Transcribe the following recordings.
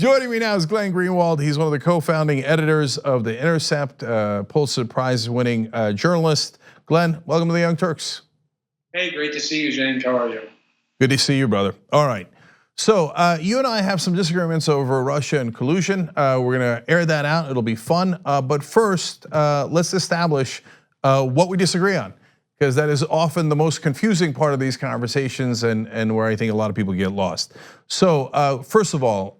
Joining me now is Glenn Greenwald. He's one of the co-founding editors of The Intercept, Pulitzer Prize-winning journalist. Glenn, welcome to the Young Turks. Hey, great to see you, Cenk. How are you? Good to see you, brother. All right. So you and I have some disagreements over Russia and collusion. We're gonna air that out. It'll be fun. But first, let's establish what we disagree on, because that is often the most confusing part of these conversations and where I think a lot of people get lost. So first of all,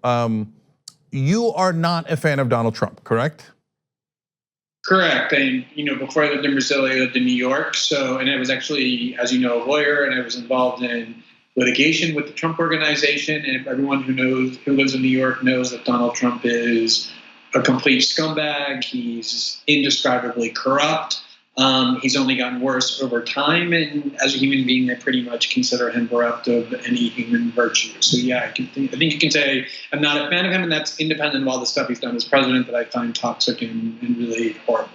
you are not a fan of Donald Trump, correct? Correct. And before I lived in Brazil, I lived in New York. And I was actually, as you know, a lawyer, and I was involved in litigation with the Trump organization. And everyone who lives in New York knows that Donald Trump is a complete scumbag. He's indescribably corrupt. He's only gotten worse over time, and as a human being, I pretty much consider him bereft of any human virtue. So yeah, I think you can say I'm not a fan of him, and that's independent of all the stuff he's done as president that I find toxic and really horrible.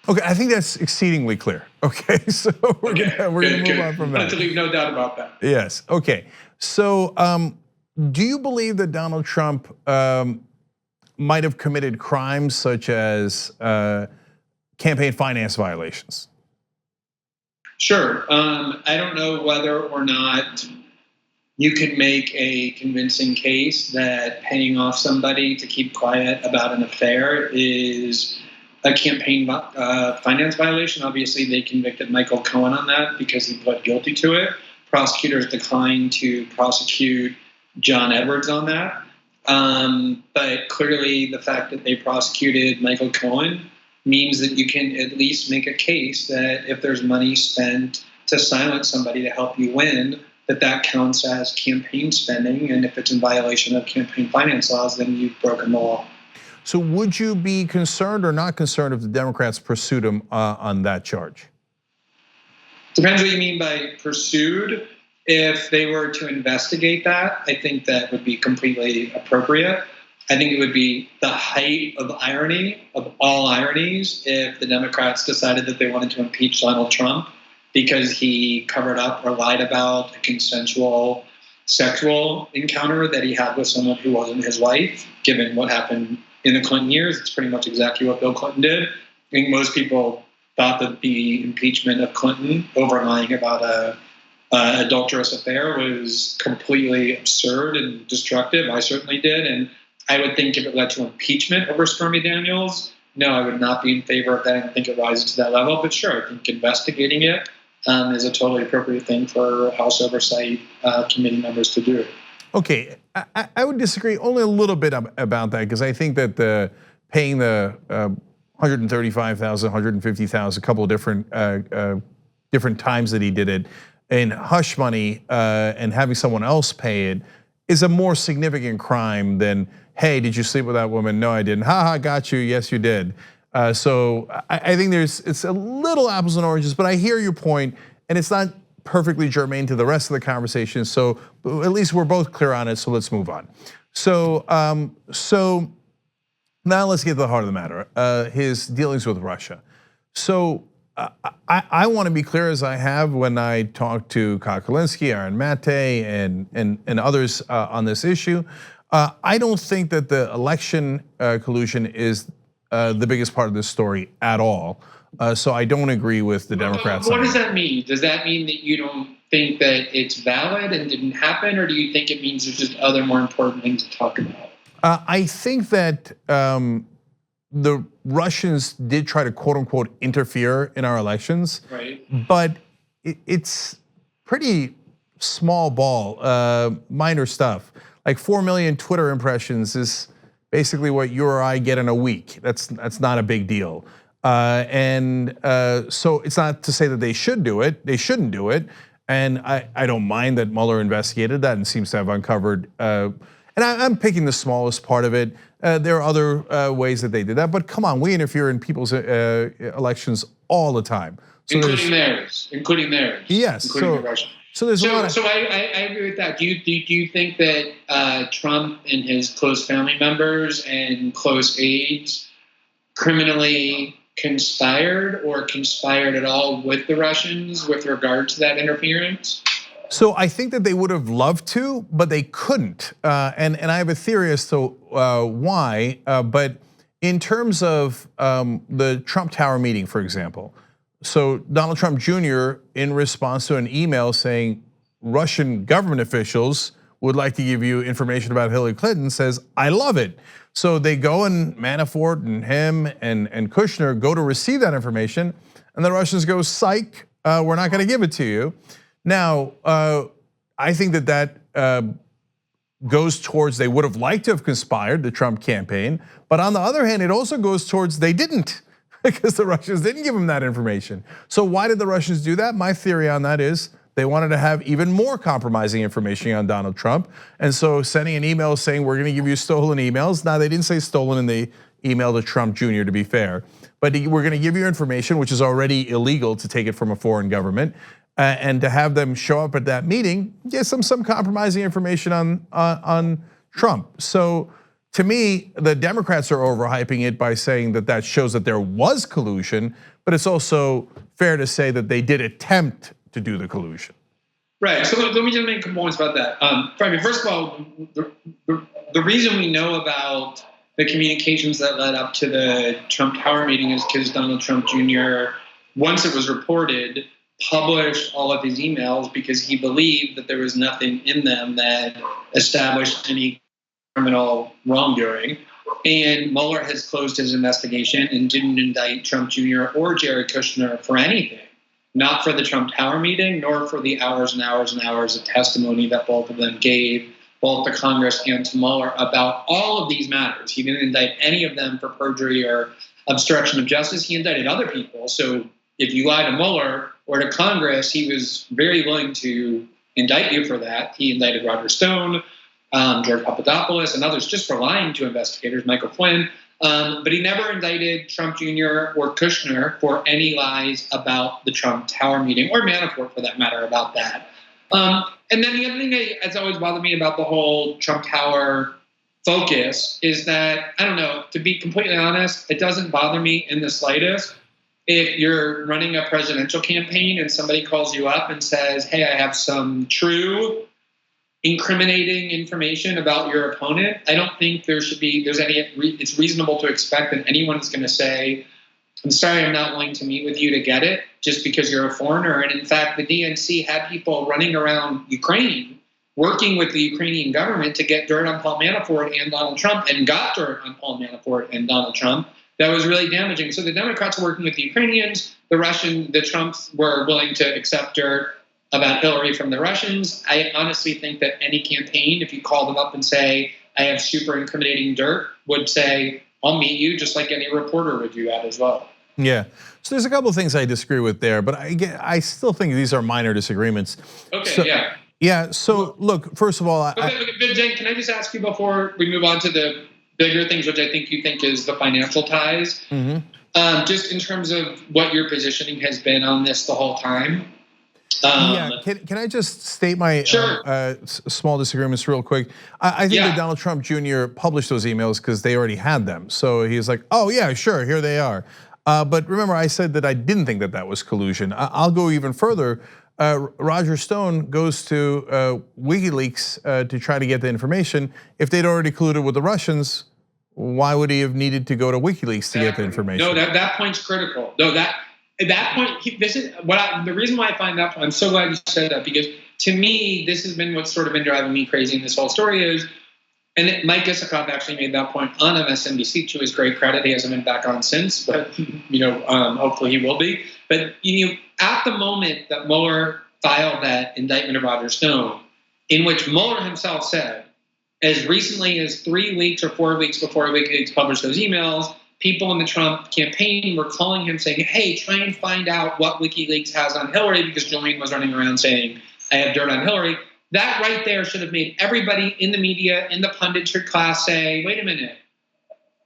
Okay, I think that's exceedingly clear. Okay, so we're gonna move on from that. To leave no doubt about that. Yes. Okay. So do you believe that Donald Trump might have committed crimes such as campaign finance violations? Sure. I don't know whether or not you can make a convincing case that paying off somebody to keep quiet about an affair is a campaign finance violation. Obviously, they convicted Michael Cohen on that because he pled guilty to it. Prosecutors declined to prosecute John Edwards on that. But clearly, the fact that they prosecuted Michael Cohen means that you can at least make a case that if there's money spent to silence somebody to help you win, that counts as campaign spending. And if it's in violation of campaign finance laws, then you've broken the law. So would you be concerned or not concerned if the Democrats pursued him on that charge? Depends what you mean by pursued. If they were to investigate that, I think that would be completely appropriate. I think it would be the height of irony, of all ironies, if the Democrats decided that they wanted to impeach Donald Trump because he covered up or lied about a consensual sexual encounter that he had with someone who wasn't his wife. Given what happened in the Clinton years, it's pretty much exactly what Bill Clinton did. I think most people thought that the impeachment of Clinton over lying about a adulterous affair was completely absurd and destructive. I certainly did. And I would think if it led to impeachment over Stormy Daniels, no, I would not be in favor of that. I don't think it rises to that level. But sure, I think investigating it is a totally appropriate thing for House Oversight Committee members to do. Okay, I would disagree only a little bit about that, because I think that paying the $135,000, $150,000, a couple of different times that he did it in hush money and having someone else pay it is a more significant crime than, hey, did you sleep with that woman? No, I didn't. Ha, got you. Yes, you did. So I think it's a little apples and oranges, but I hear your point, and it's not perfectly germane to the rest of the conversation. So at least we're both clear on it. So let's move on. So now let's get to the heart of the matter. His dealings with Russia. So I want to be clear, as I have when I talked to Kokolinsky, Aaron Mate, and others on this issue. I don't think that the election collusion is the biggest part of this story at all. So I don't agree with the Democrats. What does that mean? Does that mean that you don't think that it's valid and didn't happen, or do you think it means there's just other more important things to talk about? I think that the Russians did try to quote unquote interfere in our elections, right? But it's pretty small ball, minor stuff. Like 4 million Twitter impressions is basically what you or I get in a week. That's not a big deal. So it's not to say that they should do it. They shouldn't do it. And I don't mind that Mueller investigated that and seems to have uncovered. And I'm picking the smallest part of it. There are other ways that they did that, but come on, we interfere in people's elections all the time. So including theirs. Yes. Including the Russian. So there's a lot of. So I agree with that. Do you think that Trump and his close family members and close aides criminally conspired or conspired at all with the Russians with regard to that interference? So I think that they would have loved to, but they couldn't. And I have a theory as to why. But in terms of the Trump Tower meeting, for example, so Donald Trump Jr., in response to an email saying Russian government officials would like to give you information about Hillary Clinton, says, I love it. So they go, and Manafort and him and Kushner go to receive that information, and the Russians go, psych, we're not gonna give it to you. Now, I think that goes towards they would have liked to have conspired, the Trump campaign, but on the other hand, it also goes towards they didn't, because the Russians didn't give them that information. So why did the Russians do that? My theory on that is they wanted to have even more compromising information on Donald Trump. And so sending an email saying, we're gonna give you stolen emails. Now, they didn't say stolen in the email to Trump Jr., to be fair, but we're gonna give you information, which is already illegal to take it from a foreign government. And to have them show up at that meeting, get some compromising information on Trump. So to me, the Democrats are overhyping it by saying that that shows that there was collusion, but it's also fair to say that they did attempt to do the collusion. Right, so let me just make some points about that. First of all, the reason we know about the communications that led up to the Trump Tower meeting is because Donald Trump Jr., once it was reported, published all of his emails because he believed that there was nothing in them that established any criminal wrongdoing. And Mueller has closed his investigation and didn't indict Trump Jr. or Jared Kushner for anything. Not for the Trump Tower meeting, nor for the hours and hours and hours of testimony that both of them gave, both to Congress and to Mueller, about all of these matters. He didn't indict any of them for perjury or obstruction of justice. He indicted other people. So if you lie to Mueller or to Congress, he was very willing to indict you for that. He indicted Roger Stone, George Papadopoulos, and others just for lying to investigators, Michael Flynn. But he never indicted Trump Jr. or Kushner for any lies about the Trump Tower meeting, or Manafort for that matter, about that. And then the other thing that has always bothered me about the whole Trump Tower focus is that, I don't know, to be completely honest, it doesn't bother me in the slightest if you're running a presidential campaign and somebody calls you up and says, hey, I have some true incriminating information about your opponent. I don't think it's reasonable to expect that anyone's going to say, I'm sorry, I'm not willing to meet with you to get it just because you're a foreigner. And in fact, the DNC had people running around Ukraine working with the Ukrainian government to get dirt on Paul Manafort and Donald Trump, and got dirt on Paul Manafort and Donald Trump. That was really damaging. So the Democrats are working with the Ukrainians. The Trumps were willing to accept dirt about Hillary from the Russians. I honestly think that any campaign, if you call them up and say, I have super incriminating dirt, would say, I'll meet you, just like any reporter would do that as well. Yeah, so there's a couple of things I disagree with there, but I still think these are minor disagreements. Okay, so, yeah. Yeah, so look, first of all, Cenk, can I just ask you before we move on to the bigger things, which I think you think is the financial ties, just in terms of what your positioning has been on this the whole time? Yeah, can I just state my small disagreements real quick? I think that Donald Trump Jr. published those emails because they already had them. So he's like, oh yeah, sure, here they are. But remember, I said that I didn't think that was collusion. I'll go even further. Roger Stone goes to WikiLeaks to try to get the information. If they'd already colluded with the Russians, why would he have needed to go to WikiLeaks to get the information? No, that point's critical. No, at that point, this is the reason why I find that. I'm so glad you said that, because to me, this has been what's sort of been driving me crazy in this whole story is, and Mike Isikoff actually made that point on MSNBC to his great credit. He hasn't been back on since, but hopefully he will be. But at the moment that Mueller filed that indictment of Roger Stone, in which Mueller himself said, as recently as 3 weeks or 4 weeks before WikiLeaks published those emails, people in the Trump campaign were calling him saying, hey, try and find out what WikiLeaks has on Hillary, because Julian was running around saying, I have dirt on Hillary. That right there should have made everybody in the media, in the punditry class say, wait a minute.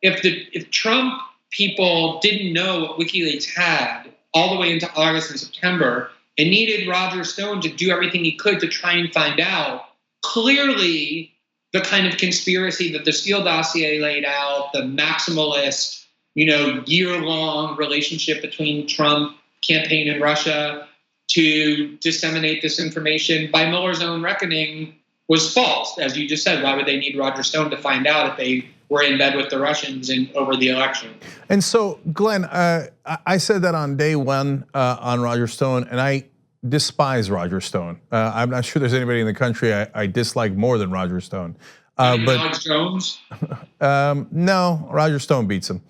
If Trump people didn't know what WikiLeaks had all the way into August and September and needed Roger Stone to do everything he could to try and find out, clearly the kind of conspiracy that the Steele dossier laid out, the maximalist, year-long relationship between Trump campaign and Russia, to disseminate this information by Mueller's own reckoning was false. As you just said, why would they need Roger Stone to find out if they were in bed with the Russians over the election? And so, Glenn, I said that on day one on Roger Stone, and I despise Roger Stone. I'm not sure there's anybody in the country I dislike more than Roger Stone. But Alex Jones? No, Roger Stone beats him.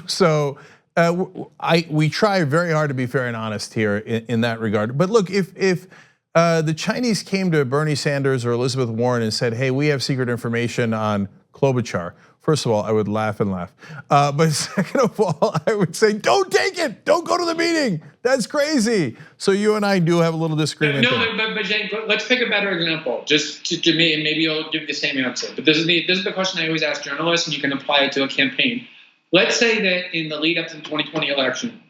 So we try very hard to be fair and honest here in that regard. But look, if the Chinese came to Bernie Sanders or Elizabeth Warren and said, "Hey, we have secret information on Klobuchar," first of all, I would laugh and laugh. But second of all, I would say, "Don't take it. Don't go to the meeting. That's crazy." So you and I do have a little disagreement. No, but Cenk, let's pick a better example. Just to me, and maybe you'll give the same answer. But this is the question I always ask journalists, and you can apply it to a campaign. Let's say that in the lead up to the 2020 election,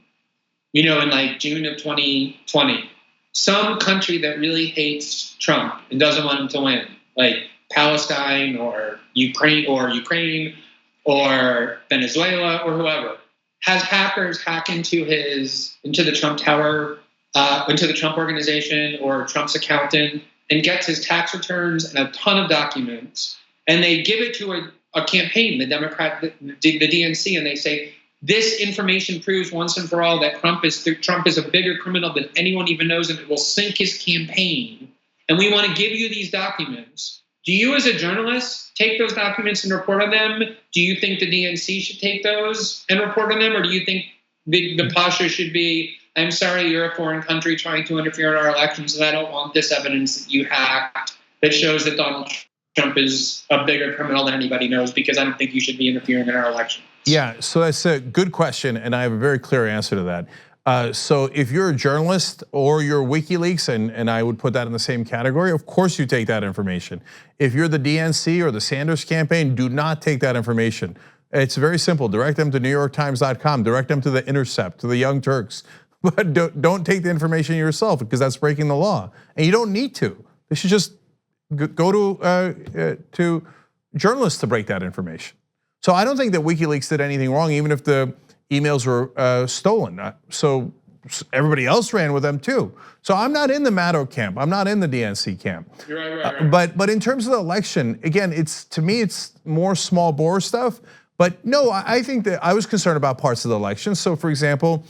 in like June of 2020, some country that really hates Trump and doesn't want him to win, like Palestine or Ukraine or Venezuela or whoever, has hackers hack into the Trump Tower, into the Trump organization or Trump's accountant, and gets his tax returns and a ton of documents, and they give it to a campaign, the DNC, and they say, this information proves once and for all that Trump is a bigger criminal than anyone even knows, and it will sink his campaign. And we want to give you these documents. Do you, as a journalist, take those documents and report on them? Do you think the DNC should take those and report on them? Or do you think the posture should be, I'm sorry, you're a foreign country trying to interfere in our elections, and I don't want this evidence that you hacked that shows that Donald Trump is a bigger criminal than anybody knows, because I don't think you should be interfering in our election? Yeah, so that's a good question, and I have a very clear answer to that. So if you're a journalist or you're WikiLeaks, and I would put that in the same category, of course you take that information. If you're the DNC or the Sanders campaign, do not take that information. It's very simple. Direct them to NewYorkTimes.com, direct them to The Intercept, to the Young Turks. But don't take the information yourself, because that's breaking the law. And you don't need to. They should just go to journalists to break that information. So I don't think that WikiLeaks did anything wrong, even if the emails were stolen. So everybody else ran with them too. So I'm not in the Maddow camp. I'm not in the DNC camp. You're right. But in terms of the election, again, to me it's more small bore stuff. But no, I think that I was concerned about parts of the election. So for example,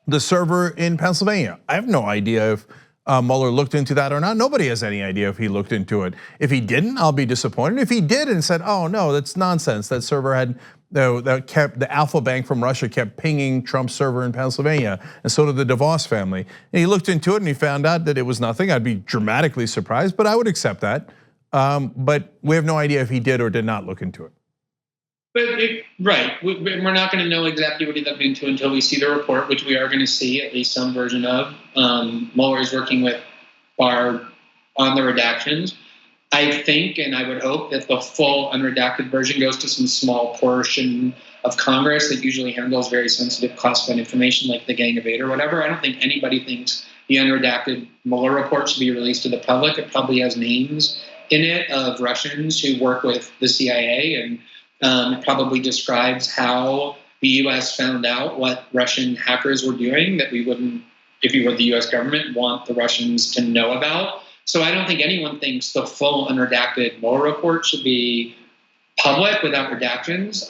the server in Pennsylvania, I have no idea if Mueller looked into that or not. Nobody has any idea if he looked into it. If he didn't, I'll be disappointed. If he did and said, "Oh no, that's nonsense," that server had that kept the Alpha Bank from Russia kept pinging Trump's server in Pennsylvania, and so did the DeVos family. And he looked into it and he found out that it was nothing. I'd be dramatically surprised, but I would accept that. But we have no idea if he did or did not look into it. Right, we're not going to know exactly what he looked into until we see the report, which we are going to see at least some version of. Mueller is working with Barr on the redactions. I think, and I would hope, that the full unredacted version goes to some small portion of Congress that usually handles very sensitive classified information, like the Gang of Eight or whatever. I don't think anybody thinks the unredacted Mueller report should be released to the public. It probably has names in it of Russians who work with the CIA, and it probably describes how the US found out what Russian hackers were doing that we wouldn't, if you were the US government, want the Russians to know about. So I don't think anyone thinks the full unredacted Mueller report should be public without redactions.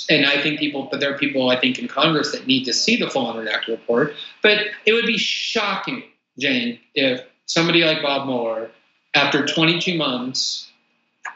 And I think but there are people, I think, in Congress that need to see the full unredacted report. But it would be shocking, Jane, if somebody like Bob Mueller, after 22 months,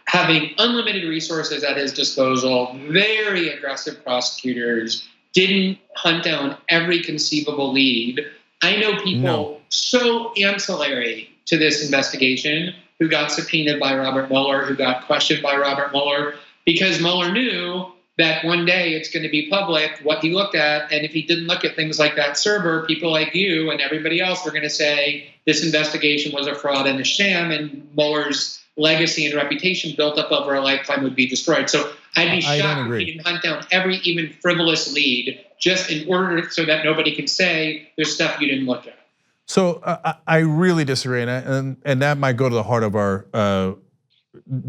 having unlimited resources at his disposal, very aggressive prosecutors, didn't hunt down every conceivable lead. I know people so ancillary to this investigation who got subpoenaed by Robert Mueller, who got questioned by Robert Mueller, because Mueller knew that one day it's going to be public what he looked at. And if he didn't look at things like that server, people like you and everybody else were going to say this investigation was a fraud and a sham, and Mueller's legacy and reputation built up over a lifetime would be destroyed. So I'd be shocked if he didn't hunt down every even frivolous lead just in order so that nobody can say there's stuff you didn't look at. So I really disagree, and that might go to the heart of our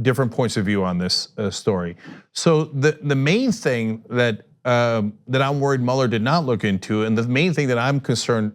different points of view on this story. So the main thing that that I'm worried Mueller did not look into, and the main thing that I'm concerned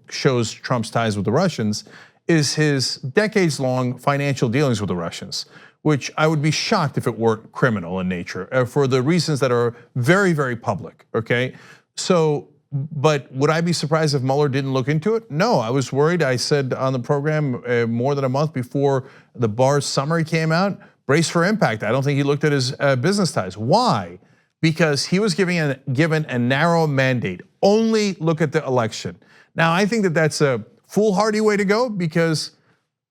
shows Trump's ties with the Russians, is his decades-long financial dealings with the Russians, which I would be shocked if it weren't criminal in nature for the reasons that are very, very public, okay? So, but would I be surprised if Mueller didn't look into it? No, I was worried. I said on the program more than a month before the Barr's summary came out, brace for impact. I don't think he looked at his business ties. Why? Because he was given a narrow mandate. Only look at the election. Now, I think that that's a foolhardy way to go, because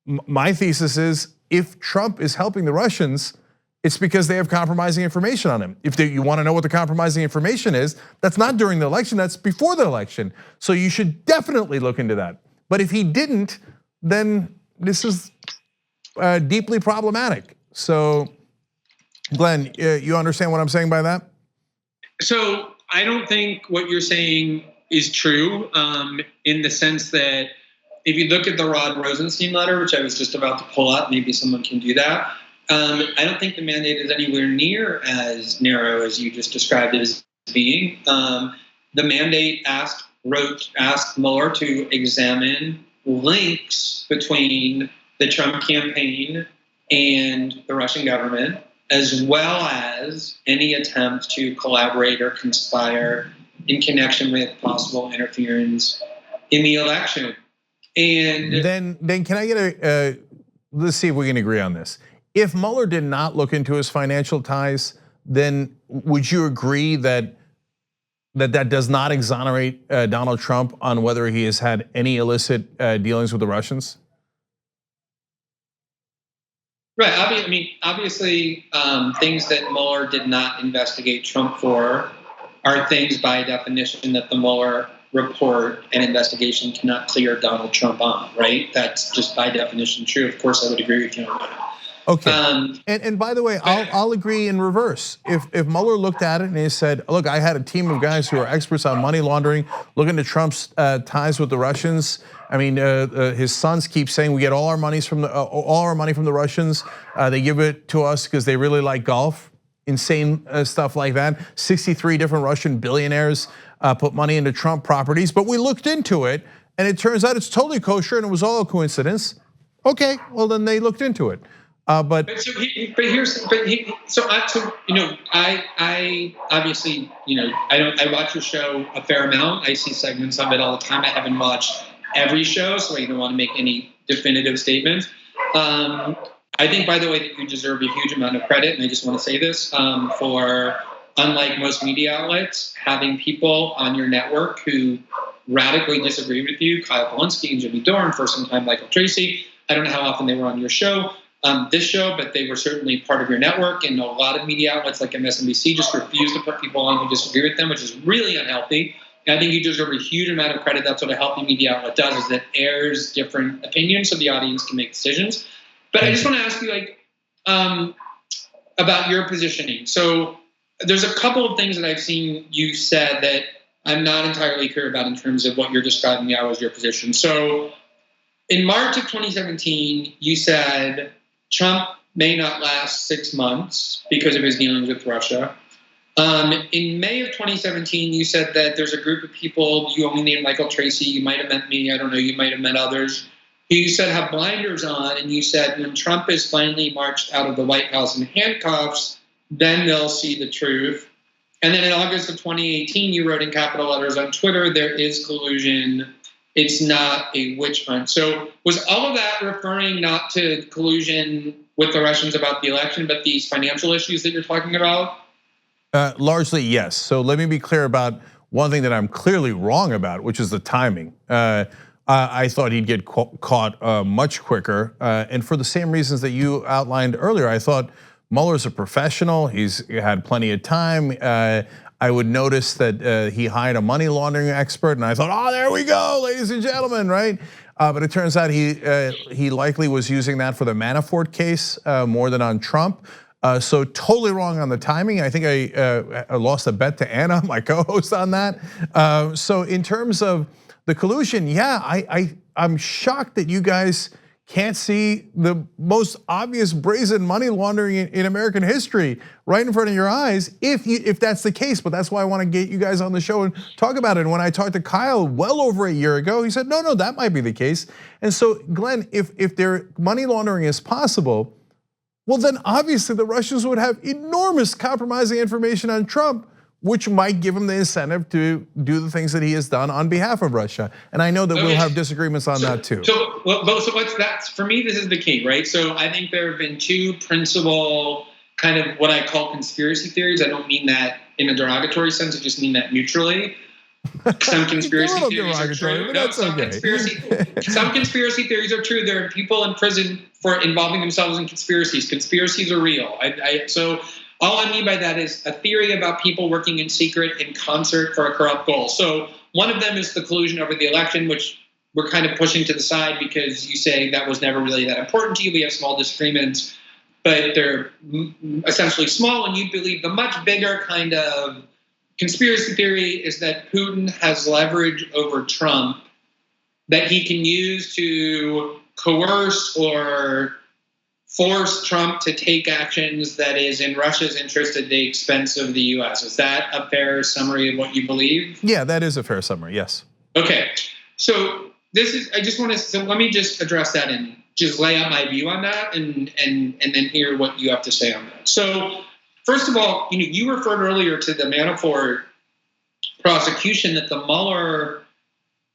my thesis is if Trump is helping the Russians, it's because they have compromising information on him. If you want to know what the compromising information is, that's not during the election, that's before the election. So you should definitely look into that. But if he didn't, then this is deeply problematic. So, Glenn, you understand what I'm saying by that? So I don't think what you're saying is true, in the sense that if you look at the Rod Rosenstein letter, which I was just about to pull up, maybe someone can do that. I don't think the mandate is anywhere near as narrow as you just described it as being. The mandate asked Mueller to examine links between the Trump campaign and the Russian government, as well as any attempt to collaborate or conspire in connection with possible interference in the election. And then can I get let's see if we can agree on this. If Mueller did not look into his financial ties, then would you agree that that does not exonerate Donald Trump on whether he has had any illicit dealings with the Russians? Right. I mean, obviously, things that Mueller did not investigate Trump for are things by definition that the Mueller report and investigation cannot clear Donald Trump on, right? That's just by definition true. Of course, I would agree with you on that. Okay, and by the way, I'll agree in reverse. If Mueller looked at it and he said, look, I had a team of guys who are experts on money laundering, looking at Trump's ties with the Russians. I mean, his sons keep saying we get all our money from the Russians. They give it to us because they really like golf. Insane stuff like that. 63 different Russian billionaires put money into Trump properties, but we looked into it and it turns out it's totally kosher and it was all a coincidence. Okay, well then they looked into it. I obviously, I watch your show a fair amount. I see segments of it all the time. I haven't watched every show, so I don't want to make any definitive statements. I think, by the way, that you deserve a huge amount of credit, and I just want to say this, for, unlike most media outlets, having people on your network who radically disagree with you, Kyle Polinsky and Jimmy Dore, for some time Michael Tracy. I don't know how often they were on your show, this show, but they were certainly part of your network, and a lot of media outlets like MSNBC just refuse to put people on who disagree with them, which is really unhealthy. And I think you deserve a huge amount of credit. That's what a healthy media outlet does, is that airs different opinions so the audience can make decisions. But I just want to ask you, about your positioning. So there's a couple of things that I've seen you said that I'm not entirely clear about in terms of what you're describing now as your position. So in March of 2017, you said Trump may not last 6 months because of his dealings with Russia. In May of 2017, you said that there's a group of people, you only named Michael Tracy, you might have meant me, I don't know, you might have meant others, you said have blinders on, and you said when Trump is finally marched out of the White House in handcuffs, then they'll see the truth. And then in August of 2018, you wrote in capital letters on Twitter, there is collusion, it's not a witch hunt. So was all of that referring not to collusion with the Russians about the election, but these financial issues that you're talking about? Largely, yes. So let me be clear about one thing that I'm clearly wrong about, which is the timing. I thought he'd get caught much quicker, and for the same reasons that you outlined earlier. I thought Mueller's a professional. He's had plenty of time. I would notice that he hired a money laundering expert, and I thought, oh, there we go, ladies and gentlemen, right? But it turns out he likely was using that for the Manafort case more than on Trump. So totally wrong on the timing. I think I lost a bet to Anna, my co-host, on that. So in terms of the collusion, yeah, I'm shocked that you guys can't see the most obvious brazen money laundering in American history right in front of your eyes if that's the case. But that's why I want to get you guys on the show and talk about it. And when I talked to Kyle well over a year ago, he said, no, that might be the case. And so Glenn, if their money laundering is possible, well then obviously the Russians would have enormous compromising information on Trump, which might give him the incentive to do the things that he has done on behalf of Russia. And I know that we'll have disagreements on that too. So what's that? For me, this is the key, right? So I think there have been two principal kind of what I call conspiracy theories. I don't mean that in a derogatory sense. I just mean that neutrally. Some conspiracy theories are true. No, some conspiracy theories are true. There are people in prison for involving themselves in conspiracies. Conspiracies are real. So all I mean by that is a theory about people working in secret in concert for a corrupt goal. So one of them is the collusion over the election, which we're kind of pushing to the side because you say that was never really that important to you. We have small disagreements, but they're essentially small. And you believe the much bigger kind of conspiracy theory is that Putin has leverage over Trump that he can use to coerce or force Trump to take actions that is in Russia's interest at the expense of the US. Is that a fair summary of what you believe? Yeah, that is a fair summary, yes. Okay, so let me just address that and just lay out my view on that and then hear what you have to say on that. So first of all, you referred earlier to the Manafort prosecution that the Mueller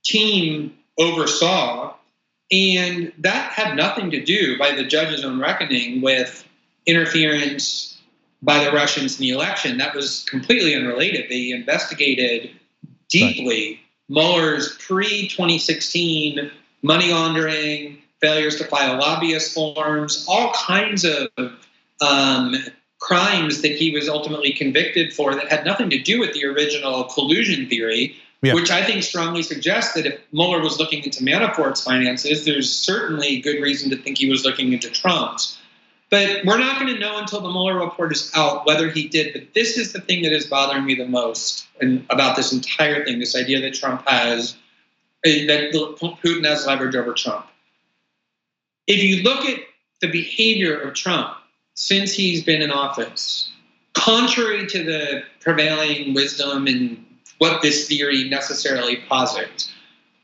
team oversaw. And that had nothing to do, by the judge's own reckoning, with interference by the Russians in the election. That was completely unrelated. They investigated deeply Mueller's pre-2016 money laundering, failures to file lobbyist forms, all kinds of crimes that he was ultimately convicted for that had nothing to do with the original collusion theory. Yeah. Which I think strongly suggests that if Mueller was looking into Manafort's finances, there's certainly good reason to think he was looking into Trump's. But we're not going to know until the Mueller report is out whether he did. But this is the thing that is bothering me the most about this entire thing, this idea that that Putin has leverage over Trump. If you look at the behavior of Trump since he's been in office, contrary to the prevailing wisdom and what this theory necessarily posits,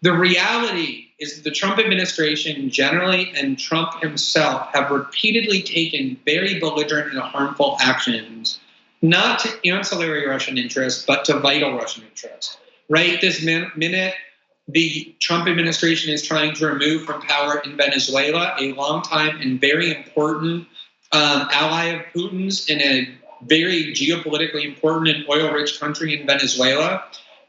the reality is that the Trump administration generally and Trump himself have repeatedly taken very belligerent and harmful actions, not to ancillary Russian interests, but to vital Russian interests. Right this minute, the Trump administration is trying to remove from power in Venezuela a longtime and very important ally of Putin's in a very geopolitically important and oil-rich country in Venezuela.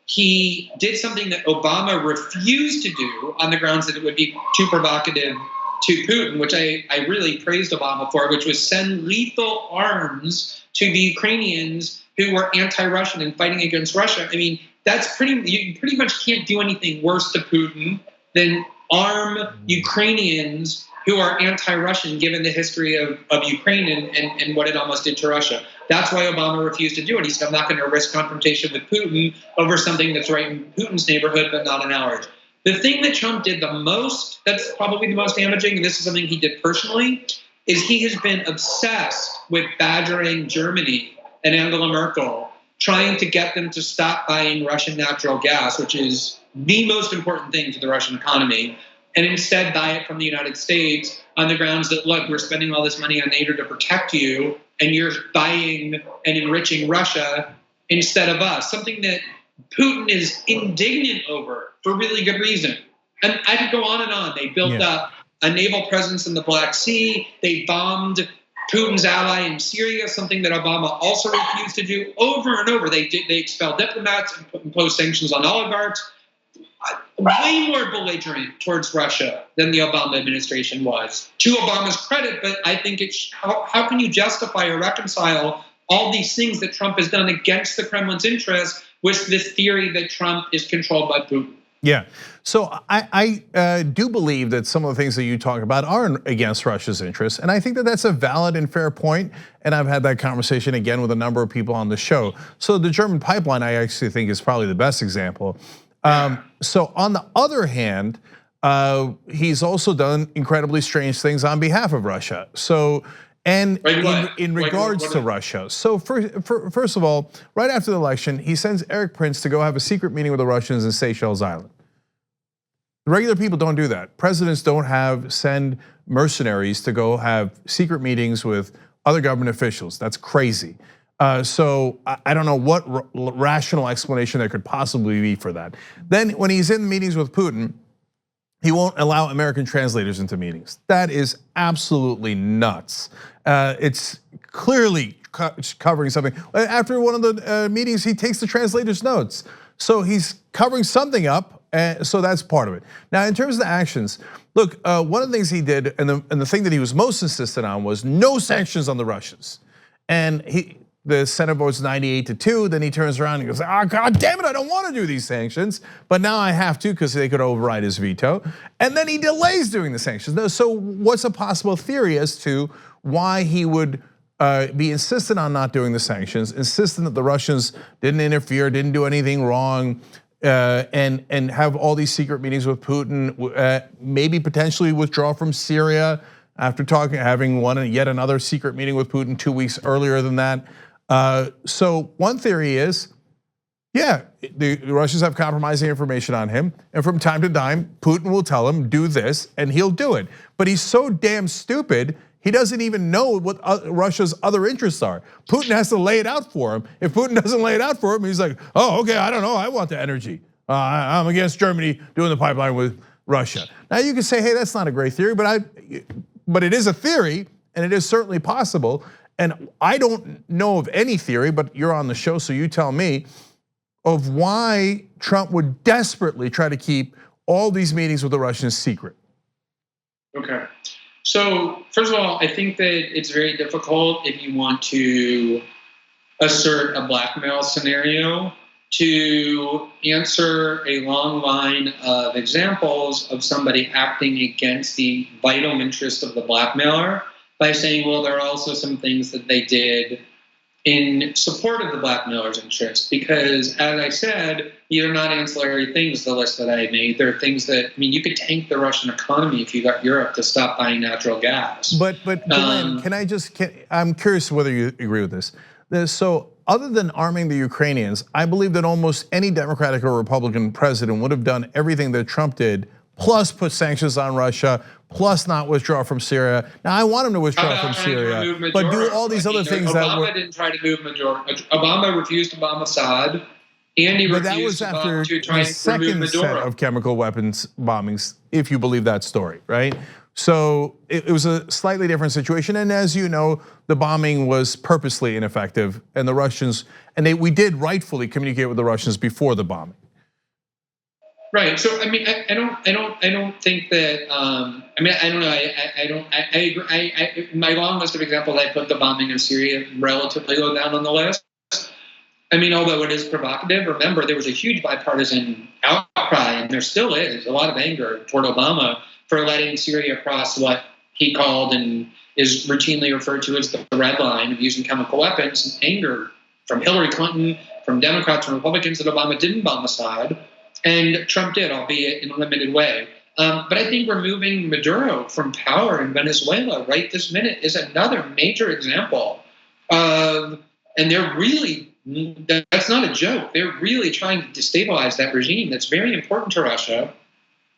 He did something that Obama refused to do on the grounds that it would be too provocative to Putin, which I really praised Obama for, which was send lethal arms to the Ukrainians who were anti-Russian and fighting against Russia. I mean, you pretty much can't do anything worse to Putin than arm Ukrainians who are anti-Russian, given the history of Ukraine and what it almost did to Russia. That's why Obama refused to do it. He said, I'm not going to risk confrontation with Putin over something that's right in Putin's neighborhood, but not in ours. The thing that Trump did the most, that's probably the most damaging, and this is something he did personally, is he has been obsessed with badgering Germany and Angela Merkel, trying to get them to stop buying Russian natural gas, which is the most important thing to the Russian economy, and instead buy it from the United States on the grounds that, look, we're spending all this money on NATO to protect you, and you're buying and enriching Russia instead of us, something that Putin is indignant over for really good reason. And I could go on and on. They built up a naval presence in the Black Sea. They bombed Putin's ally in Syria, something that Obama also refused to do over and over. They expelled diplomats and imposed sanctions on oligarchs. Way more belligerent towards Russia than the Obama administration was, to Obama's credit. But I think how can you justify or reconcile all these things that Trump has done against the Kremlin's interests with this theory that Trump is controlled by Putin? Yeah, so I do believe that some of the things that you talk about are against Russia's interests, and I think that that's a valid and fair point, and I've had that conversation again with a number of people on the show. So the German pipeline, I actually think, is probably the best example. So on the other hand, He's also done incredibly strange things on behalf of Russia. So, and in regards to Russia. So first of all, right after the election, he sends Eric Prince to go have a secret meeting with the Russians in Seychelles Island. Regular people don't do that. Presidents don't send mercenaries to go have secret meetings with other government officials. That's crazy. So I don't know what rational explanation there could possibly be for that. Then when he's in meetings with Putin, he won't allow American translators into meetings. That is absolutely nuts. It's clearly covering something. After one of the meetings, he takes the translator's notes. So he's covering something up, so that's part of it. Now, in terms of the actions, look, one of the things he did, and the thing that he was most insistent on was no sanctions on the Russians. And the Senate votes 98-2, then he turns around and goes, oh, God damn it, I don't want to do these sanctions, but now I have to because they could override his veto. And then he delays doing the sanctions. So what's a possible theory as to why he would be insistent on not doing the sanctions, insistent that the Russians didn't interfere, didn't do anything wrong, and have all these secret meetings with Putin, maybe potentially withdraw from Syria after having yet another secret meeting with Putin 2 weeks earlier than that. So one theory is, yeah, the Russians have compromising information on him, and from time to time, Putin will tell him, do this, and he'll do it. But he's so damn stupid, he doesn't even know what Russia's other interests are. Putin has to lay it out for him. If Putin doesn't lay it out for him, he's like, oh, okay, I don't know, I want the energy. I'm against Germany doing the pipeline with Russia. Now you can say, hey, that's not a great theory, but it is a theory, and it is certainly possible. And I don't know of any theory, but you're on the show, so you tell me, of why Trump would desperately try to keep all these meetings with the Russians secret. Okay, so first of all, I think that it's very difficult if you want to assert a blackmail scenario to answer a long line of examples of somebody acting against the vital interest of the blackmailer by saying, well, there are also some things that they did in support of the blackmailer's interest. Because as I said, these are not ancillary things, the list that I made. They're things that, you could tank the Russian economy if you got Europe to stop buying natural gas. But Glenn, I'm curious whether you agree with this. So other than arming the Ukrainians, I believe that almost any Democratic or Republican president would have done everything that Trump did, plus put sanctions on Russia, plus not withdraw from Syria. Now I want him to withdraw from Syria, but do all these other things that Obama didn't try to move Maduro. Obama refused to bomb Assad, and he refused to try and remove Maduro. Set of chemical weapons bombings, if you believe that story, right? So it was a slightly different situation, and as you know, the bombing was purposely ineffective, and the Russians, we did rightfully communicate with the Russians before the bombing. Right. So I don't think that. I don't know. I agree. My long list of examples, I put the bombing of Syria relatively low down on the list. Although it is provocative, remember there was a huge bipartisan outcry, and there still is a lot of anger toward Obama for letting Syria cross what he called and is routinely referred to as the red line of using chemical weapons. And anger from Hillary Clinton, from Democrats and Republicans that Obama didn't bomb Assad. And Trump did, albeit in a limited way. But I think removing Maduro from power in Venezuela right this minute is another major example of, and that's not a joke, they're really trying to destabilize that regime that's very important to Russia,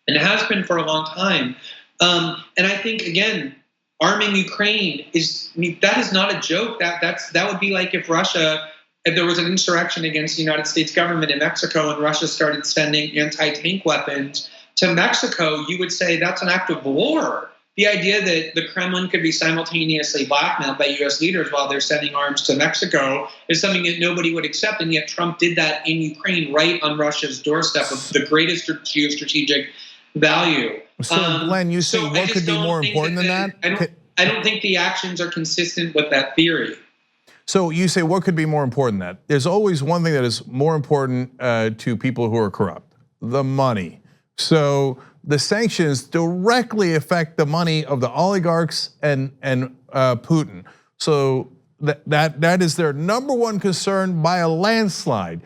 and it has been for a long time. And I think, again, arming Ukraine that is not a joke. That would be like if there was an insurrection against the United States government in Mexico and Russia started sending anti-tank weapons to Mexico, you would say that's an act of war. The idea that the Kremlin could be simultaneously blackmailed by US leaders while they're sending arms to Mexico is something that nobody would accept, and yet Trump did that in Ukraine right on Russia's doorstep of the greatest geostrategic value. So Glenn, you say what could be more important than that? I don't think the actions are consistent with that theory. So you say what could be more important than that? There's always one thing that is more important to people who are corrupt: the money. So the sanctions directly affect the money of the oligarchs and Putin. So that is their number one concern by a landslide.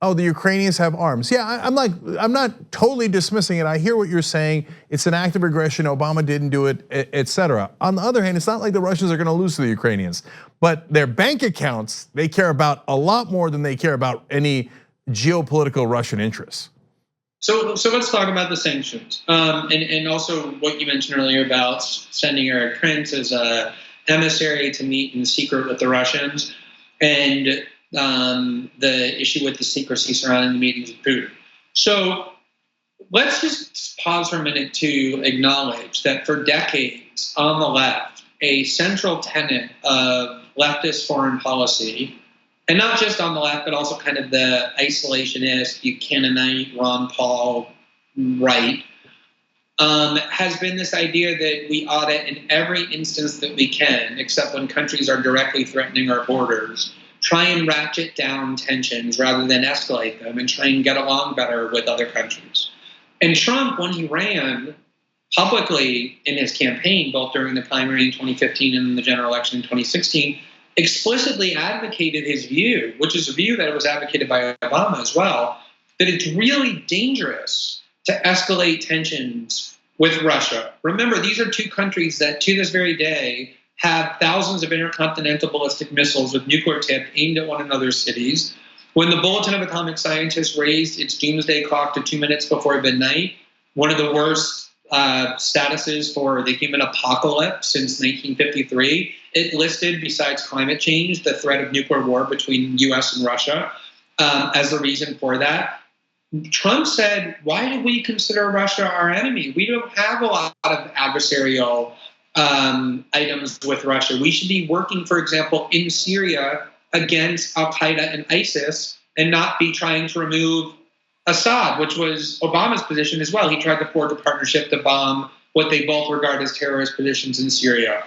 oh, the Ukrainians have arms. Yeah, I'm not totally dismissing it. I hear what you're saying. It's an act of aggression. Obama didn't do it, etc. On the other hand, it's not like the Russians are going to lose to the Ukrainians, but their bank accounts, they care about a lot more than they care about any geopolitical Russian interests. So let's talk about the sanctions, and also what you mentioned earlier about sending Eric Prince as a emissary to meet in secret with the Russians, and the issue with the secrecy surrounding the meetings with Putin. So let's just pause for a minute to acknowledge that for decades on the left, a central tenet of leftist foreign policy, and not just on the left, but also kind of the isolationist, Buchananite, Ron Paul right, has been this idea that we ought to, in every instance that we can, except when countries are directly threatening our borders, try and ratchet down tensions rather than escalate them and try and get along better with other countries. And Trump, when he ran publicly in his campaign, both during the primary in 2015 and the general election in 2016, explicitly advocated his view, which is a view that was advocated by Obama as well, that it's really dangerous to escalate tensions with Russia. Remember, these are two countries that to this very day have thousands of intercontinental ballistic missiles with nuclear tip aimed at one another's cities. When the Bulletin of Atomic Scientists raised its doomsday clock to 2 minutes before midnight, one of the worst statuses for the human apocalypse since 1953, it listed, besides climate change, the threat of nuclear war between US and Russia as the reason for that. Trump said, why do we consider Russia our enemy? We don't have a lot of adversarial items with Russia. We should be working, for example, in Syria against Al-Qaeda and ISIS and not be trying to remove Assad, which was Obama's position as well. He tried to forge a partnership to bomb what they both regard as terrorist positions in Syria.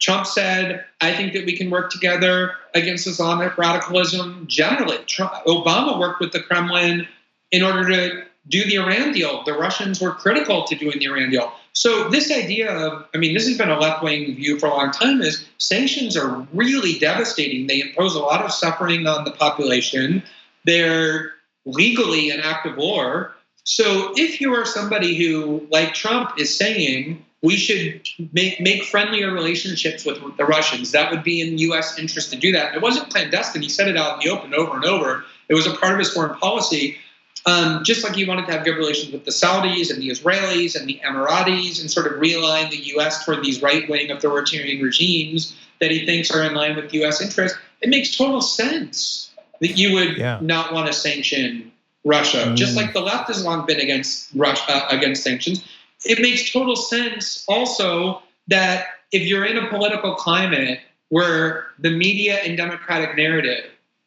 Trump said, I think that we can work together against Islamic radicalism generally. Obama worked with the Kremlin in order to do the Iran deal. The Russians were critical to doing the Iran deal. So this idea of, this has been a left-wing view for a long time, is sanctions are really devastating. They impose a lot of suffering on the population. They're legally an act of war. So if you are somebody who, like Trump, is saying we should make friendlier relationships with the Russians, that would be in U.S. interest to do that. It wasn't clandestine. He said it out in the open over and over. It was a part of his foreign policy. Just like he wanted to have good relations with the Saudis and the Israelis and the Emiratis and sort of realign the U.S. toward these right-wing authoritarian regimes that he thinks are in line with U.S. interests, it makes total sense that you would not want to sanction Russia. Just like the left has long been against Russia, against sanctions. It makes total sense also that if you're in a political climate where the media and democratic narrative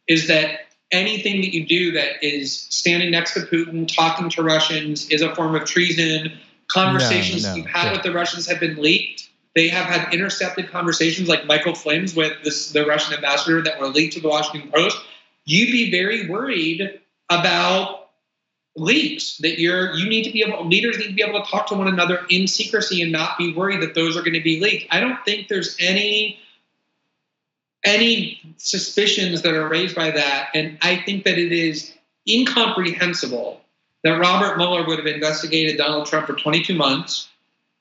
is that anything that you do that is standing next to Putin, talking to Russians, is a form of treason. Conversations you've had with the Russians have been leaked. They have had intercepted conversations like Michael Flynn's with the Russian ambassador that were leaked to the Washington Post. You'd be very worried about leaks, that leaders need to be able to talk to one another in secrecy and not be worried that those are going to be leaked. I don't think there's any suspicions that are raised by that. And I think that it is incomprehensible that Robert Mueller would have investigated Donald Trump for 22 months.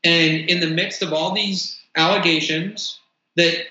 And in the midst of all these allegations that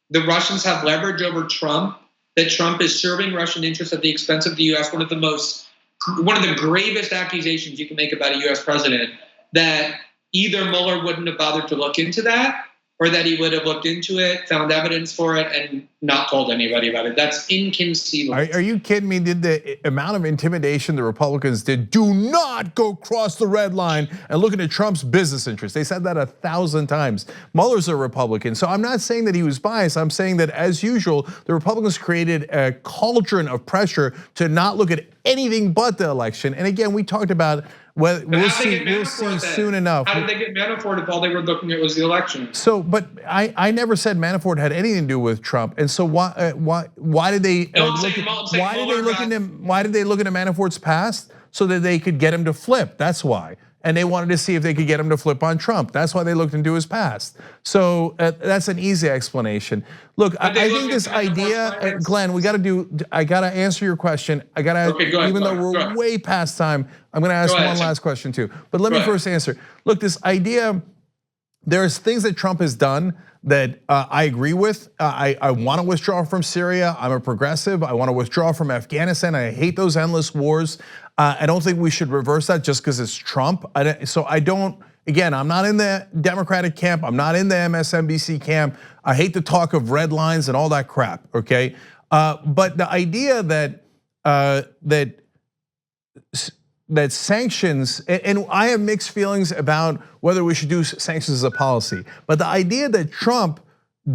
the Russians have leverage over Trump, that Trump is serving Russian interests at the expense of the U.S., one of the gravest accusations you can make about a U.S. president, that either Mueller wouldn't have bothered to look into that, or that he would have looked into it, found evidence for it, and not told anybody about it. That's inconceivable. Are you kidding me? Did the amount of intimidation the Republicans did, do not go cross the red line and look into Trump's business interests. They said that 1,000 times. Mueller's a Republican, so I'm not saying that he was biased. I'm saying that, as usual, the Republicans created a cauldron of pressure to not look at anything but the election. And again, we talked about, well, we'll see soon enough. How did they get Manafort if all they were looking at was the election? So, but I never said Manafort had anything to do with Trump, and so why did they why did they look into Manafort's past so that they could get him to flip? That's why. and they wanted to see if they could get him to flip on Trump. That's why they looked into his past. So that's an easy explanation. Look, I think this idea, Glenn, I gotta answer your question. I gotta, even though we're way past time, I'm gonna ask one last question too. But let me first answer. Look, this idea, there's things that Trump has done that I agree with. I want to withdraw from Syria. I'm a progressive. I want to withdraw from Afghanistan. I hate those endless wars. I don't think we should reverse that just because it's Trump. So I don't, again, I'm not in the Democratic camp. I'm not in the MSNBC camp. I hate the talk of red lines and all that crap, okay? But the idea that sanctions, and I have mixed feelings about whether we should do sanctions as a policy, but the idea that Trump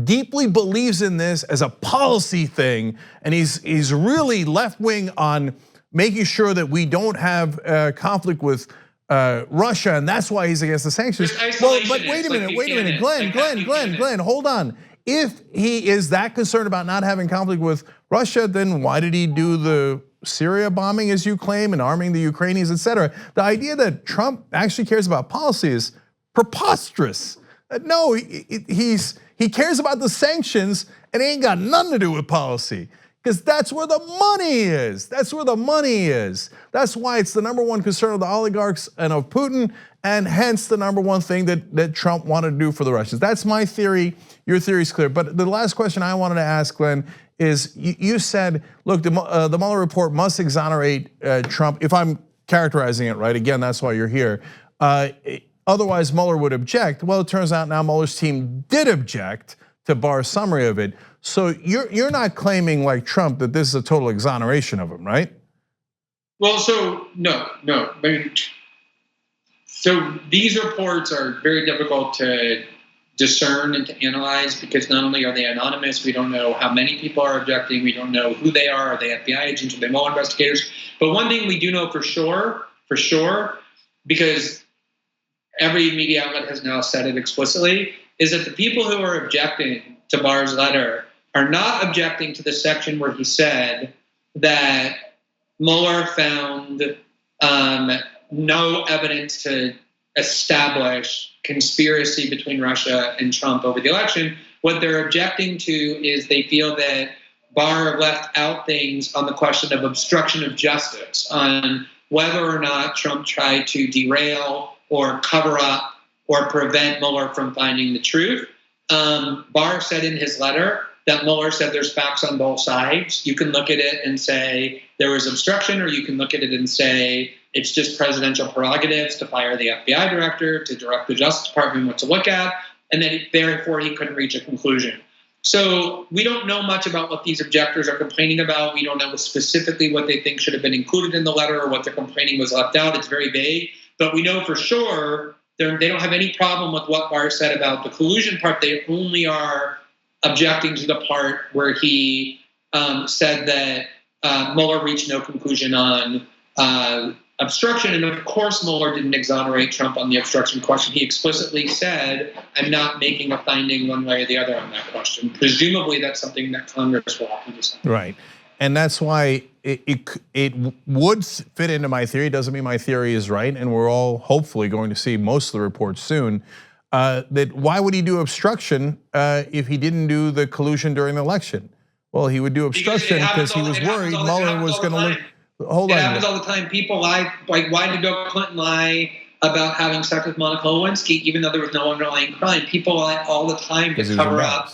deeply believes in this as a policy thing, and he's really left-wing on making sure that we don't have conflict with Russia, and that's why he's against the sanctions. Well, but wait a minute, Glenn, hold on. If he is that concerned about not having conflict with Russia, then why did he do the Syria bombing, as you claim, and arming the Ukrainians, etc.? The idea that Trump actually cares about policy is preposterous. No, he cares about the sanctions, and it ain't got nothing to do with policy, because that's where the money is. That's where the money is. That's why it's the #1 concern of the oligarchs and of Putin, and hence the #1 thing that Trump wanted to do for the Russians. That's my theory. Your theory is clear. But the last question I wanted to ask, Glenn, is you said, look, the Mueller report must exonerate Trump. If I'm characterizing it right, again, that's why you're here. Otherwise, Mueller would object. Well, it turns out now Mueller's team did object to Barr's summary of it. So you're not claiming, like Trump, that this is a total exoneration of him, right? Well, so no. So these reports are very difficult to discern and to analyze, because not only are they anonymous, we don't know how many people are objecting, we don't know who they are they FBI agents, are they Mueller investigators? But one thing we do know for sure, because every media outlet has now said it explicitly, is that the people who are objecting to Barr's letter are not objecting to the section where he said that Mueller found no evidence to establish conspiracy between Russia and Trump over the election. What they're objecting to is they feel that Barr left out things on the question of obstruction of justice, on whether or not Trump tried to derail or cover up or prevent Mueller from finding the truth. Barr said in his letter that Mueller said there's facts on both sides. You can look at it and say there was obstruction, or you can look at it and say it's just presidential prerogatives to fire the FBI director, to direct the Justice Department what to look at, and then therefore he couldn't reach a conclusion. So we don't know much about what these objectors are complaining about. We don't know specifically what they think should have been included in the letter or what they're complaining was left out. It's very vague. But we know for sure they don't have any problem with what Barr said about the collusion part. They only are objecting to the part where he said that Mueller reached no conclusion on obstruction. And of course, Mueller didn't exonerate Trump on the obstruction question. He explicitly said, I'm not making a finding one way or the other on that question. Presumably, that's something that Congress will have to decide. Right. And that's why it would fit into my theory. Doesn't mean my theory is right. And we're all hopefully going to see most of the reports soon. That why would he do obstruction if he didn't do the collusion during the election? Well, he would do obstruction because he was worried Mueller was going to look. Hold on. It happens all the time. People lie. Like, why did Bill Clinton lie about having sex with Monica Lewinsky, even though there was no underlying crime? People lie all the time to cover up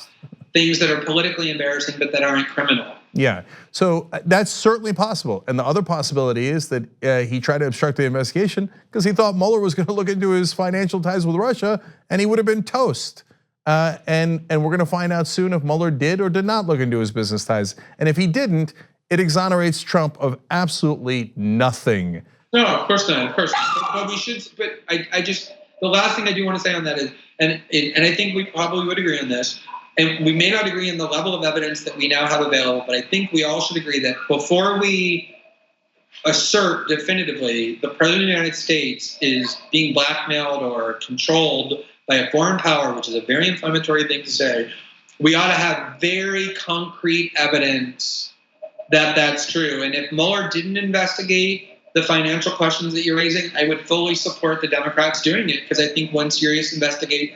things that are politically embarrassing but that aren't criminal. Yeah, so that's certainly possible. And the other possibility is that he tried to obstruct the investigation because he thought Mueller was going to look into his financial ties with Russia, and he would have been toast. And we're going to find out soon if Mueller did or did not look into his business ties. And if he didn't, it exonerates Trump of absolutely nothing. No, of course not. Of course not. But we should. But I just, the last thing I do want to say on that is, and I think we probably would agree on this. And we may not agree on the level of evidence that we now have available, but I think we all should agree that before we assert definitively the President of the United States is being blackmailed or controlled by a foreign power, which is a very inflammatory thing to say, we ought to have very concrete evidence that that's true. And if Mueller didn't investigate the financial questions that you're raising, I would fully support the Democrats doing it, because I think when serious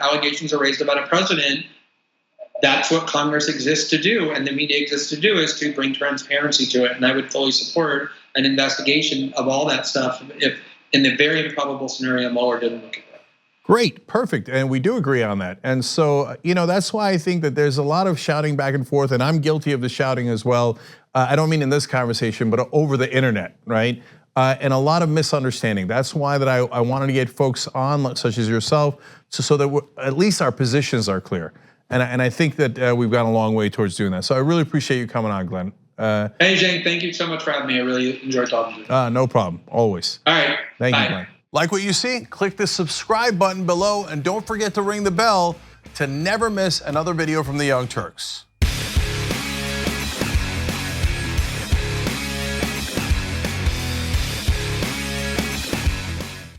allegations are raised about a president, that's what Congress exists to do, and the media exists to do, is to bring transparency to it. And I would fully support an investigation of all that stuff if, in the very improbable scenario, Mueller didn't look at that. Great, perfect, and we do agree on that. And so, that's why I think that there's a lot of shouting back and forth, and I'm guilty of the shouting as well. I don't mean in this conversation, but over the internet, right? And a lot of misunderstanding. That's why that I wanted to get folks on, such as yourself, so that at least our positions are clear. And I think that we've gone a long way towards doing that. So I really appreciate you coming on, Glenn. Hey, Cenk, thank you so much for having me. I really enjoyed talking to you. No problem, always. All right, thank bye. you, Glenn. Like what you see? Click the subscribe button below, and don't forget to ring the bell to never miss another video from the Young Turks.